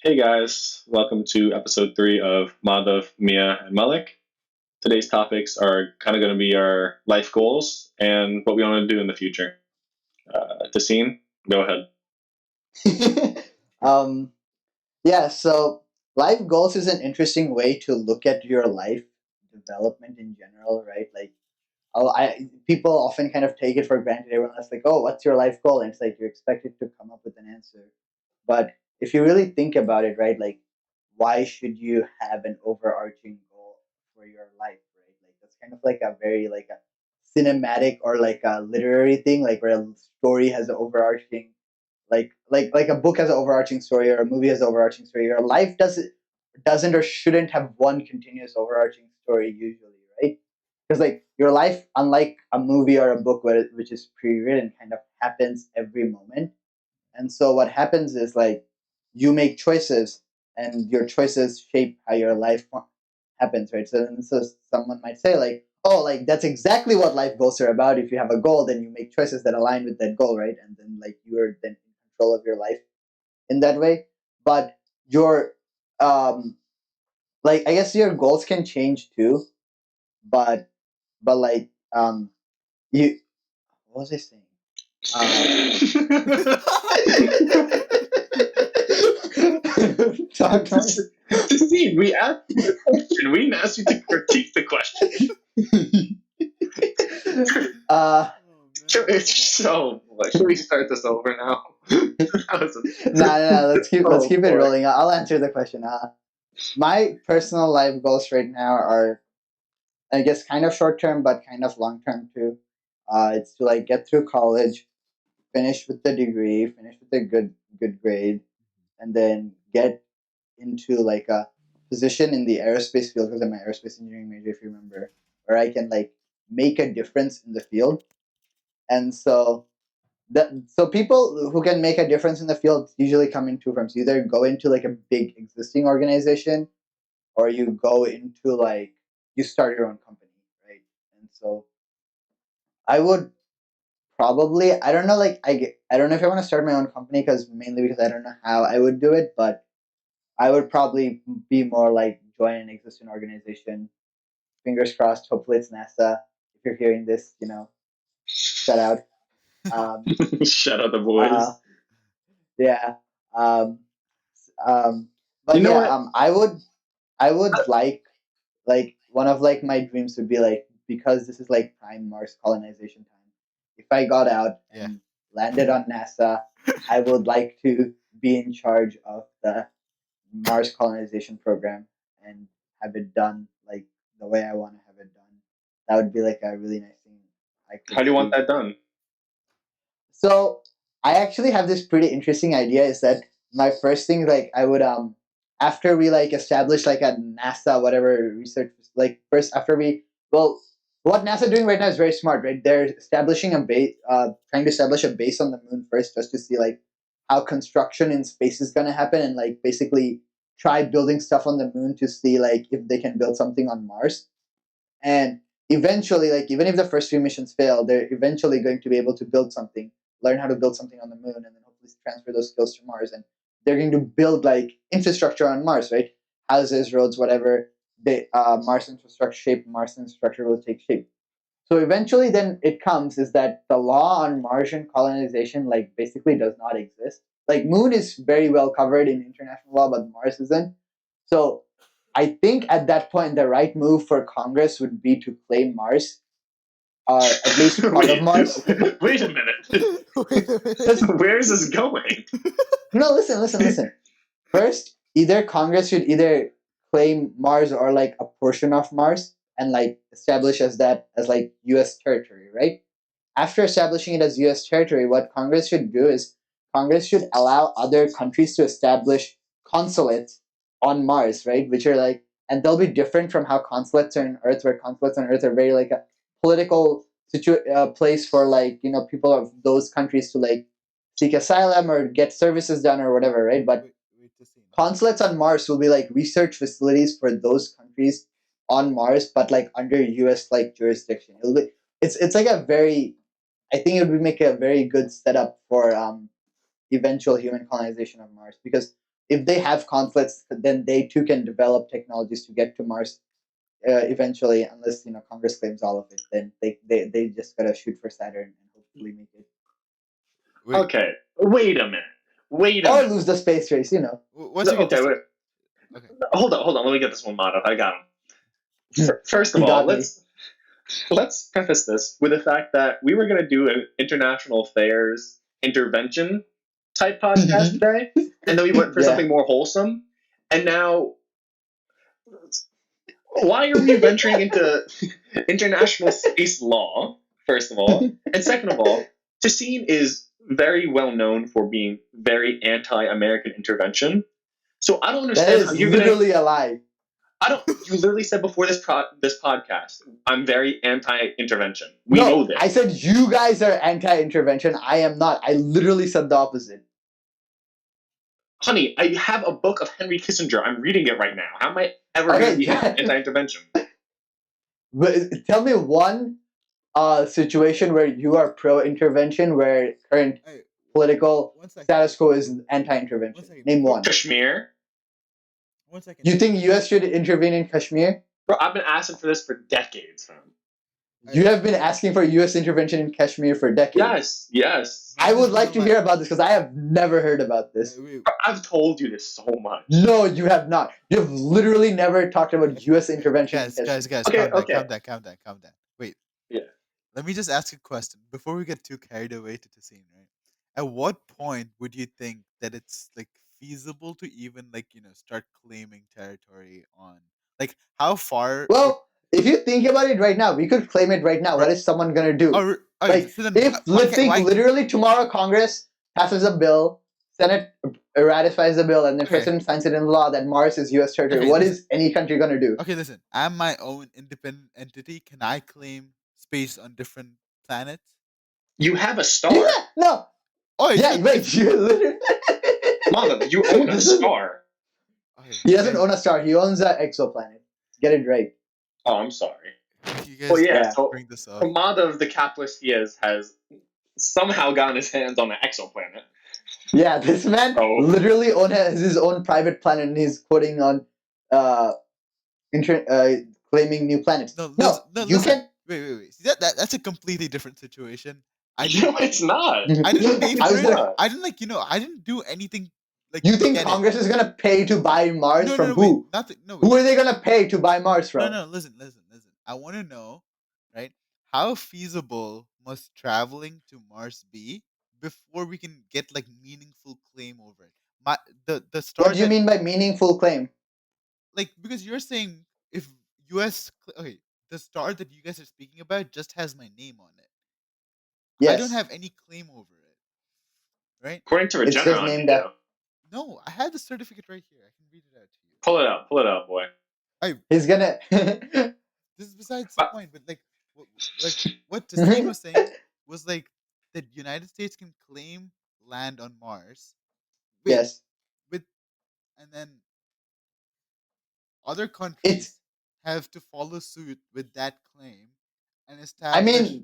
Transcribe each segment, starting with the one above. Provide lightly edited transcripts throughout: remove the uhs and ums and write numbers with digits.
Hey guys, welcome to episode 3 of Madhav, Mia, and Malik. Today's topics are kind of going to be our life goals and what we want to do in the future. Tasin, go ahead. um, yeah, so life goals is an interesting way to look at your life development in general, right? People often kind of take it for granted. Everyone's like, "Oh, what's your life goal?" And it's like you're expected to come up with an answer. But if you really think about it, right, like why should you have an overarching goal for your life, right? Like that's kind of like a very like a cinematic or like a literary thing, like where a story has an overarching like a book has an overarching story or a movie has an overarching story. Your life doesn't or shouldn't have one continuous overarching story usually, right? Because like your life, unlike a movie or a book which is pre-written, kind of happens every moment. And so what happens is like you make choices, and your choices shape how your life happens, right? So someone might say like, oh, like that's exactly what life goals are about. If you have a goal, then you make choices that align with that goal, right? And then like you are then in control of your life in that way. But your like I guess your goals can change too, but like you what was I saying? Talk, talk. Tasin, we asked you the question. We didn't ask you to critique the question. uh So, should we start this over now? no, let's Oh keep it boy. rolling. I'll answer the question. My personal life goals right now are, I guess, kind of short term, but kind of long term too. It's to like get through college, finish with the degree, finish with a good grade, and then get into like a position in the aerospace field because I'm an aerospace engineering major, if you remember, where I can like make a difference in the field. And so people who can make a difference in the field usually come in two forms. You either go into like a big existing organization, or you go into like you start your own company, right? And so I would probably, I don't know, like I don't know if I want to start my own company, because mainly because I don't know how I would do it, but I would probably be more like join an existing organization. Fingers crossed. Hopefully it's NASA. If you're hearing this, shout out. Um, Shut up, the uh, boys. yeah. Um, um, You but know yeah, what? I would like one of like my dreams would be like, because this is like prime Mars colonization time. If I got out Yeah. and landed on NASA, I would like to be in charge of the Mars colonization program and have it done like the way I want to have it done. That would be like a really nice thing I How could do you want see. that done? So I actually have this pretty interesting idea. Is that my first thing? Like I would after we like establish like a NASA whatever research, like first after we, well, what NASA doing right now is very smart, right? They're establishing a base, trying to establish a base on the moon first, just to see like how construction in space is gonna happen, and like basically try building stuff on the moon to see like if they can build something on Mars. And eventually, like even if the first few missions fail, they're eventually going to be able to build something, learn how to build something on the moon, and then hopefully transfer those skills to Mars. And they're going to build like infrastructure on Mars, right? Houses, roads, whatever. Mars infrastructure shape, Mars infrastructure will take shape. So eventually, then it comes is that the law on Martian colonization like basically does not exist. Like Moon is very well covered in international law, but Mars isn't. So I think at that point, the right move for Congress would be to claim Mars, or at least part of wait, Mars. wait a minute. Wait a Because minute. Where is this going? no, listen. First, either Congress should either claim Mars or like a portion of Mars and like establish as that as like U.S. territory, right? After establishing it as U.S. territory, what Congress should do is Congress should allow other countries to establish consulates on Mars, right? Which are like, and they'll be different from how consulates are on Earth, where consulates on Earth are very like a political place for like people of those countries to like seek asylum or get services done or whatever, right? But Wait to see. consulates on Mars will be like research facilities for those countries on Mars, but like under U.S. like jurisdiction. It's like a very, I think it would make a very good setup for eventual human colonization of Mars, because if they have conflicts, then they too can develop technologies to get to Mars eventually. Unless Congress claims all of it, then they just gotta shoot for Saturn and hopefully make it, Wait, Okay, wait a minute. Wait a or minute. lose the space race. once you get Okay, this, wait. okay. Hold on. Let me get this one modeled. I got him. First of You all, got me. let's preface this with the fact that we were going to do an international affairs intervention type podcast today, and then we went for Yeah. something more wholesome. And now, why are we venturing into international space law? First of all, and second of all, Tasin is very well known for being very anti-American intervention. So I don't That understand how is you're gonna. literally a lie. I don't. You literally said before this podcast, I'm very anti-intervention. We No, know this. I said you guys are anti-intervention. I am not. I literally said the opposite. Honey, I have a book of Henry Kissinger. I'm reading it right now. How am I ever going to Okay, be anti-intervention? but tell me one situation where you are pro-intervention, where current Hey, political one second. status quo is anti-intervention. One second. Name one. Kashmir? One second. You think U.S. should intervene in Kashmir? Bro, I've been asking for this for decades, fam. You have been asking for U.S. intervention in Kashmir for decades. Yes. I would like to hear about this because I have never heard about this. Wait, Bro, I've told you this so much. No, you have not. You have literally never talked about U.S. intervention in Kashmir. guys, Okay, calm down. Wait. Yeah. Let me just ask a question before we get too carried away to the scene, right? At what point would you think that it's like feasible to even start claiming territory on how far Well, if you think about it right now, we could claim it right now. Right. What is someone gonna do? Like, so then if why let's can't- think why- literally tomorrow Congress passes a bill, Senate ratifies the bill, and the Okay. President signs it into law that Mars is U.S. territory. Okay, What listen. is any country gonna do? Okay, listen. I'm my own independent entity. Can I claim space on different planets? You have a star. Yeah, no. Oh, Yeah, wait. You literally. Mom, you own a star. Okay, He doesn't own a star. He owns an exoplanet. Get it right. Oh, I'm sorry. You guys Well, yeah, Yeah. so bring this up. Madhav, the capitalist he is, has somehow gotten his hands on an exoplanet. Yeah, this man Oh. literally has his own private planet, and he's quoting on uh, claiming new planets. No, You listen. can. Wait. See, that's a completely different situation. I No, it's not. I didn't pay How for is it. that? I didn't I didn't do anything. You to think get it. Congress is gonna pay to buy Mars from who? Wait, nothing. No, Who are they gonna pay to buy Mars from? No, listen. I want to know, right? How feasible must traveling to Mars be before we can get meaningful claim over it? The star. What do you mean by meaningful claim? Because you're saying if U.S. Okay, the star that you guys are speaking about just has my name on it. Yes. I don't have any claim over it, right? According to It's just Regeneron, named you after. do. No, I had the certificate right here. I can read it out to you. Pull it out, boy. He's gonna. This is besides the point, but what Tasin was saying was that United States can claim land on Mars. Yes. And then other countries have to follow suit with that claim and establish.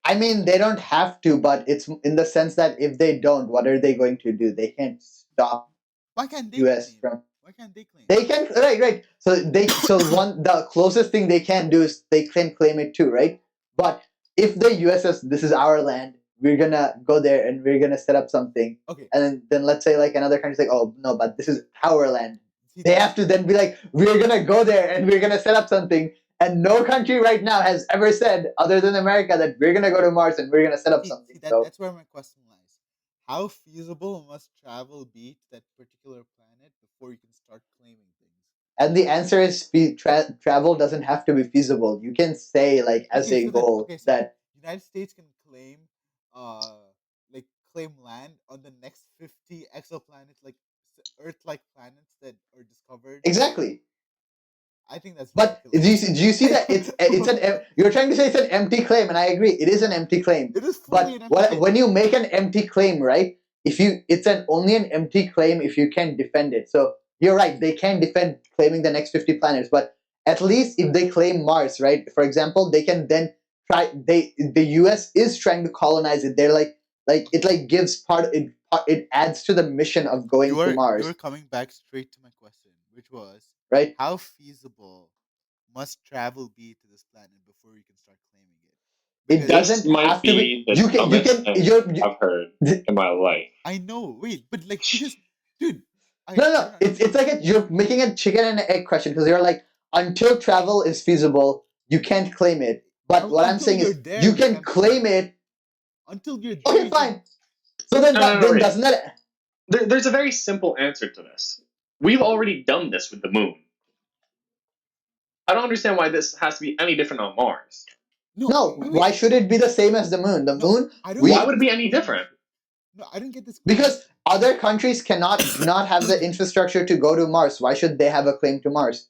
I mean, they don't have to, but it's in the sense that if they don't, what are they going to do? They can't stop Why can't they U.S. claim? from. Why can't they claim? They can right. So the closest thing they can do is they can claim it too, right? But if the U.S. says this is our land, we're gonna go there and we're gonna set up something, Okay. and then let's say another country's like, oh no, but this is our land. They have to then be like, we're gonna go there and we're gonna set up something. And no country right now has ever said, other than America, that we're gonna go to Mars and we're gonna set up something. That's where my question lies. How feasible must travel be to that particular planet before you can start claiming things? And the answer is travel doesn't have to be feasible. You can say as a goal that United States can claim claim land on the next 50 exoplanets, Earth-like planets that are discovered. exactly. I think that's. But do you see that you're trying to say it's an empty claim, and I agree, it is an empty claim. It is But fully an empty claim. when you make an empty claim, right? It's only an empty claim if you can defend it. So you're right, they can defend claiming the next 50 planets, but at least if they claim Mars, right? For example, they can then try. The U.S. is trying to colonize it. They're it gives it adds to the mission of going to You are Mars, coming back straight to my question, which was right? how feasible must travel be to this planet before you can start claiming it? It Because This doesn't might have to be. be the You dumbest can thing you're I've heard in my life. I know, wait, but like because dude, no, I no. don't It's understand. like you're making a chicken and egg question because you're like, until travel is feasible, you can't claim it. But what I'm Until saying you're is, there, you you can can't claim claim it. it. Until you're there, Okay, you can. fine. So then, No, no, no, then wait. doesn't that? There's a very simple answer to this. We've already done this with the moon. I don't understand why this has to be any different on Mars. No, No, wait, why wait. should it be the same as the moon? The No, moon, I don't Why get we would it this be any claim different? issue. No, I don't get this claim because issue. other countries do not have the infrastructure to go to Mars. Why should they have a claim to Mars?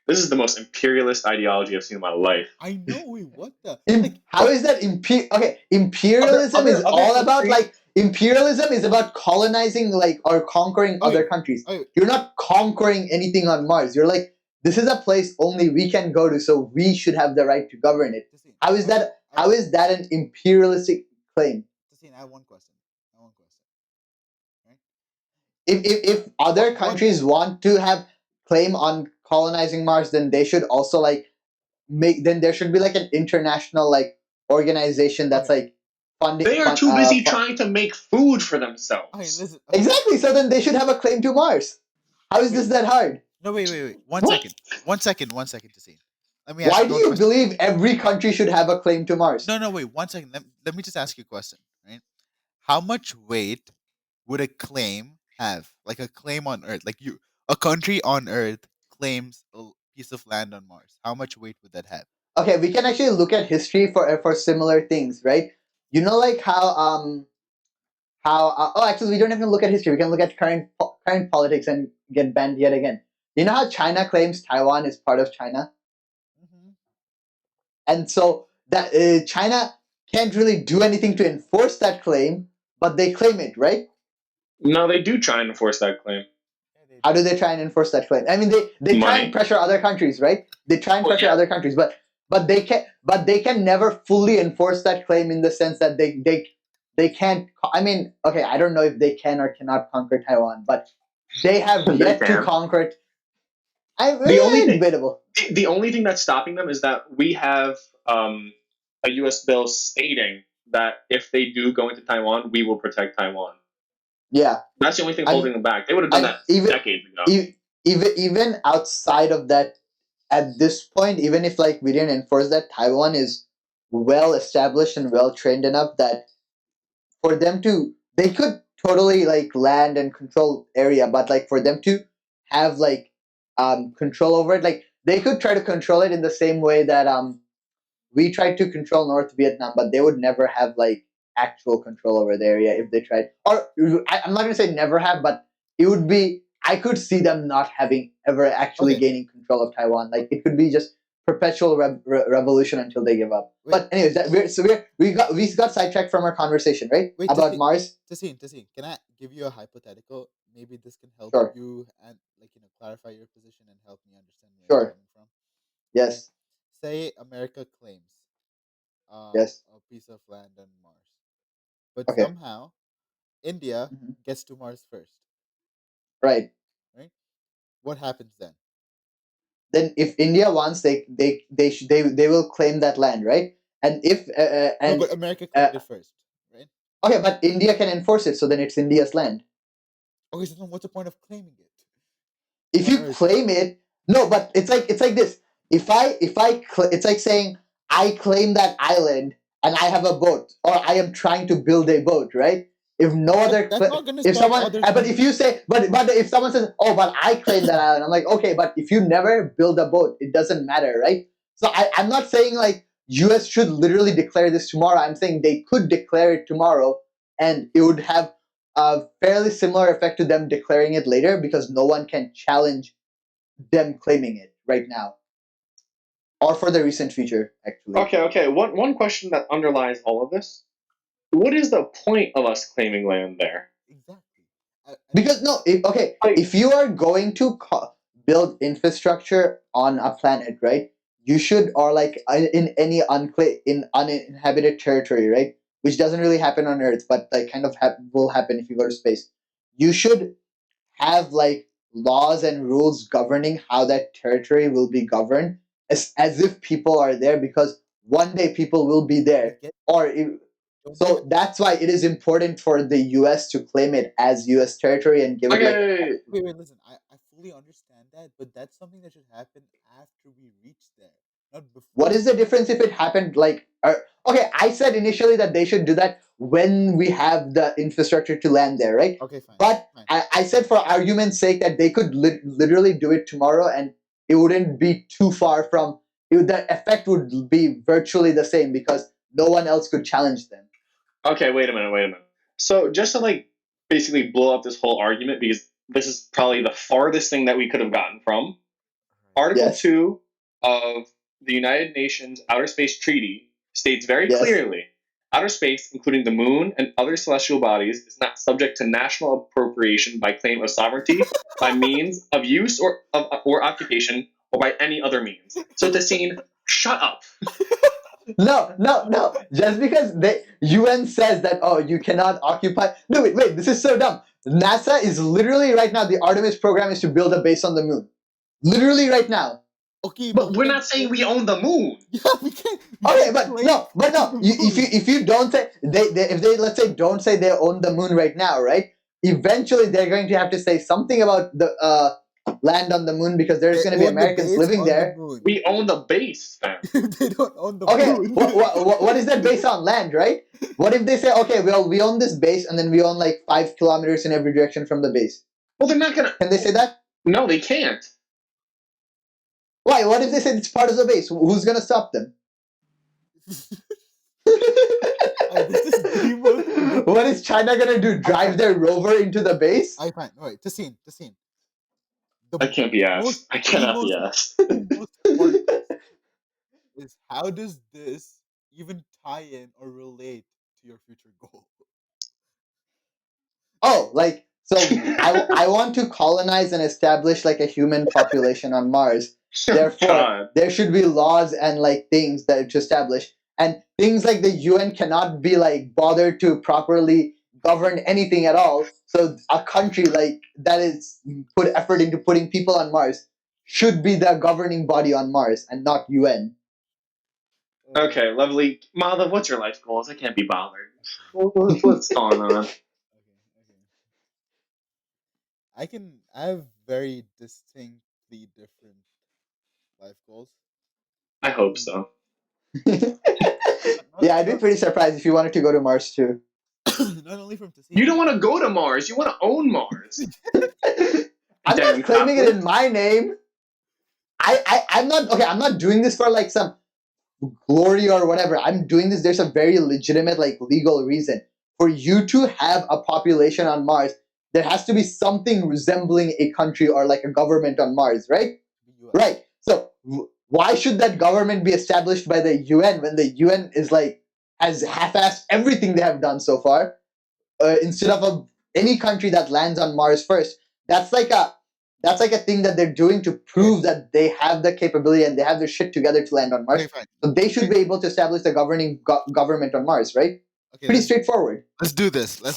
This is the most imperialist ideology I've seen in my life. I know. Wait, what the like? How is that okay? Imperialism is Other all about countries, like imperialism is about colonizing like or conquering other Okay, countries. okay. You're not conquering anything on Mars. You're like, this is a place only we can go to, so we should have the right to govern it. Justine, How is that? I have How is that an imperialistic claim? Justine, I have one question. I have one question. Right? If other What? countries want to have claim on colonizing Mars, then they should also like make then there should be like an international like organization that's Okay. like funding they are too busy trying to make food for Okay. themselves. Listen. Okay. exactly, so then they should have a claim to Mars. How is Wait. this that hard? No. Wait. One What? second. 1 second. 1 second, Justine. Let me ask Why you do one you question. believe every country should have a claim to Mars? No. No. Wait. 1 second. Let me just ask you a question. Right? How much weight would a claim have? Like a claim on Earth, like a country on Earth claims a piece of land on Mars. How much weight would that have? Okay, we can actually look at history for similar things, right? You know, like oh, actually we don't even look at history. We can look at current politics and get banned yet again. You know how China claims Taiwan is part of China, Mm-hmm. and so that China can't really do anything to enforce that claim, but they claim it, right? No, they do try and enforce that claim. Yeah, they How do. do they try and enforce that claim? I mean, they try and Money. pressure other countries, right? They try and Well, pressure yeah. other countries, but they can never fully enforce that claim in the sense that they can't. I mean, okay, I don't know if they can or cannot conquer Taiwan, but they have They yet to can. conquer it. The only thing, Debatable. the only thing that's stopping them is that we have a U.S. bill stating that if they do go into Taiwan, we will protect Taiwan. Yeah, That's the only thing holding and them back. They would have done and that decades ago. even outside of that, at this point, even if like we didn't enforce that, Taiwan is well established and well trained enough that for them to they could totally like land and control area, but like for them to have like control over it, like they could try to control it in the same way that we tried to control North Vietnam, but they would never have like actual control over the area if they tried. Or I'm not gonna say never have, but it would be. I could see them not having ever actually Okay. gaining control of Taiwan. Like it could be just perpetual revolution until they give up. Wait. But anyways, we got sidetracked from our conversation, right? Wait. About Mars. Tasin, can I give you a hypothetical? Maybe this can help Sure, you and clarify your position and help me understand where you're sure. coming from. Right? Yes, Say America claims yes. a piece of land on Mars, but Okay. somehow India Mhm. gets to Mars first. Right. Right? What happens then? Then if India wants, they will claim that land, right? And if No, and but America uh, claimed it first, right? okay, but India can enforce it, so then it's India's land. Okay, so then what's the point of claiming it If on you Earth? claim it, no, but it's like this. It's like saying I claim that island and I have a boat, or I am trying to build a boat, right? If no But other, that's not gonna if stop someone, other but if you countries. say, but if someone says, oh, but I claim that island, I'm like, okay, but if you never build a boat, it doesn't matter, right? So I'm not saying like U.S. should literally declare this tomorrow. I'm saying they could declare it tomorrow, and it would have a fairly similar effect to them declaring it later because no one can challenge them claiming it right now or for the recent future actually. Okay. One question that underlies all of this: what is the point of us claiming land there? Exactly. And Because no, okay, Like, if you are going to build infrastructure on a planet, right, you should, or like in any in uninhabited territory, right, which doesn't really happen on Earth, but like kind of will happen if you go to space. You should have like laws and rules governing how that territory will be governed, as if people are there, because one day people will be I there. get. Or if, Don't they? so that's why it is important for the US to claim it as US territory and give it like. Okay. Wait, listen. I fully understand that, but that's something that should happen after we reach there, not What before. is the difference if it happened like? Okay, I said initially that they should do that when we have the infrastructure to land there, right? Okay, fine, But fine. I said for argument's sake that they could literally do it tomorrow, and it wouldn't be too far from. The effect would be virtually the same because no one else could challenge them. Okay, wait a minute. So just to like basically blow up this whole argument, because this is probably the farthest thing that we could have gotten from Article Yes. 2 of the United Nations Outer Space Treaty states very Yes. clearly outer space, including the moon and other celestial bodies, is not subject to national appropriation by claim of sovereignty, by means of use or occupation, or by any other means. So, Tassine, shut up. No. Just because the UN says that, oh, you cannot occupy. No, wait. This is so dumb. NASA is literally right now, the Artemis program is to build a base on the moon. Literally right now. Okay, But we we're can not saying we own the moon. Yeah, we can. Okay, but no. The If you don't say if they, let's say, don't say they own the moon right now, right? Eventually, they're going to have to say something about the land on the moon, because there's They going to be own the Americans base living on the there. moon. We own the base, fam. They don't own the Okay, moon. what is that based on? Land, right? What if they say, okay, well, we own this base, and then we own like 5 kilometers in every direction from the base? Well, they're not gonna. Can they say that? No, they can't. Why? What if they say it's part of the base? Who's going to stop them? This is the most. What is China going to do? Drive their rover into the base? I find. All right, Tasin. I can't be asked. I cannot be asked. The most important is how does this even tie in or relate to your future goal? Oh, like, so I want to colonize and establish like a human population on Mars. Therefore, God. there should be laws and like things that to establish, and things like the UN cannot be like bothered to properly govern anything at all. So a country like that is put effort into putting people on Mars should be the governing body on Mars and not UN. Okay, lovely. Madhav, what's your life goals? I can't be bothered. What's going on? Okay. I have very distinctly different life goals. I hope so. Yeah, I'd be pretty surprised if you wanted to go to Mars too. Not only from Tasin. You don't want to go to Mars. You want to own Mars. I'm Damn not claiming it Catholic. in my name. I'm not okay. I'm not doing this for like some glory or whatever. I'm doing this. There's a very legitimate, like, legal reason for you to have a population on Mars. There has to be something resembling a country or like a government on Mars, right? The US. Right. So why should that government be established by the UN when the UN is like has half-assed everything they have done so far? Instead of any country that lands on Mars first, that's like a thing that they're doing to prove that they have the capability and they have their shit together to land on Mars. Okay, fine. So they should be able to establish the governing government on Mars, right? Okay, Pretty straightforward. let's do this. Right?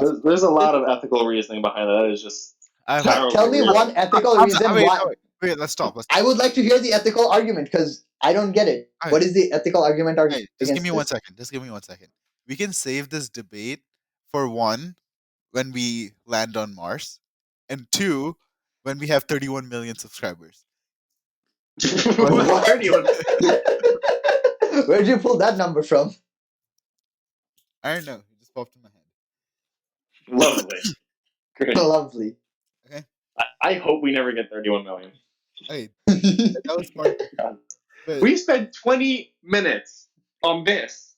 So there's a lot of ethical reasoning behind that. That is just Tell me one ethical reason why. Wait, let's stop. I would like to hear the ethical argument because I don't get it. Alright. What is the ethical argument? Hey, just give me against 1 this? second. Just give me 1 second. We can save this debate for one, when we land on Mars, and two, when we have 31 million subscribers. What? 31. Where'd you pull that number from? I don't know. It just popped in my head. Lovely. Great. Lovely. Okay. I hope we never get 31 million. Hey, that was part. God. But, We spent 20 minutes on this.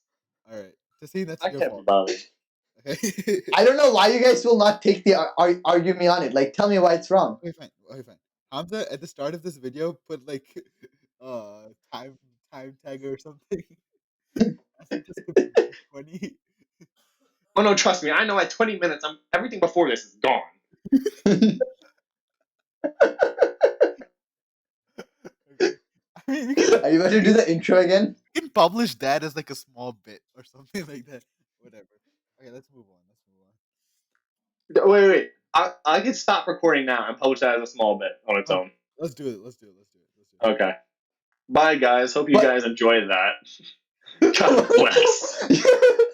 all right. To see that's I your can't be fault. bothered. Okay. I don't know why you guys will not take the argue me on it. Like, tell me why it's wrong. Okay, fine. Hamza at the start of this video put like time tagger or something. I think this could be 20. Oh no, trust me. I know at 20 minutes, everything before this is gone. Okay. I mean, we can Are you about to do the intro again? publish that as like a small bit or something like that. Whatever. Okay, let's move on. Let's move Wait. I can stop recording now and publish that as a small bit on its on. own. Let's do it. Let's do it. Let's do it. Let's do it. Okay. Bye, guys. Hope you But guys enjoyed that. God bless.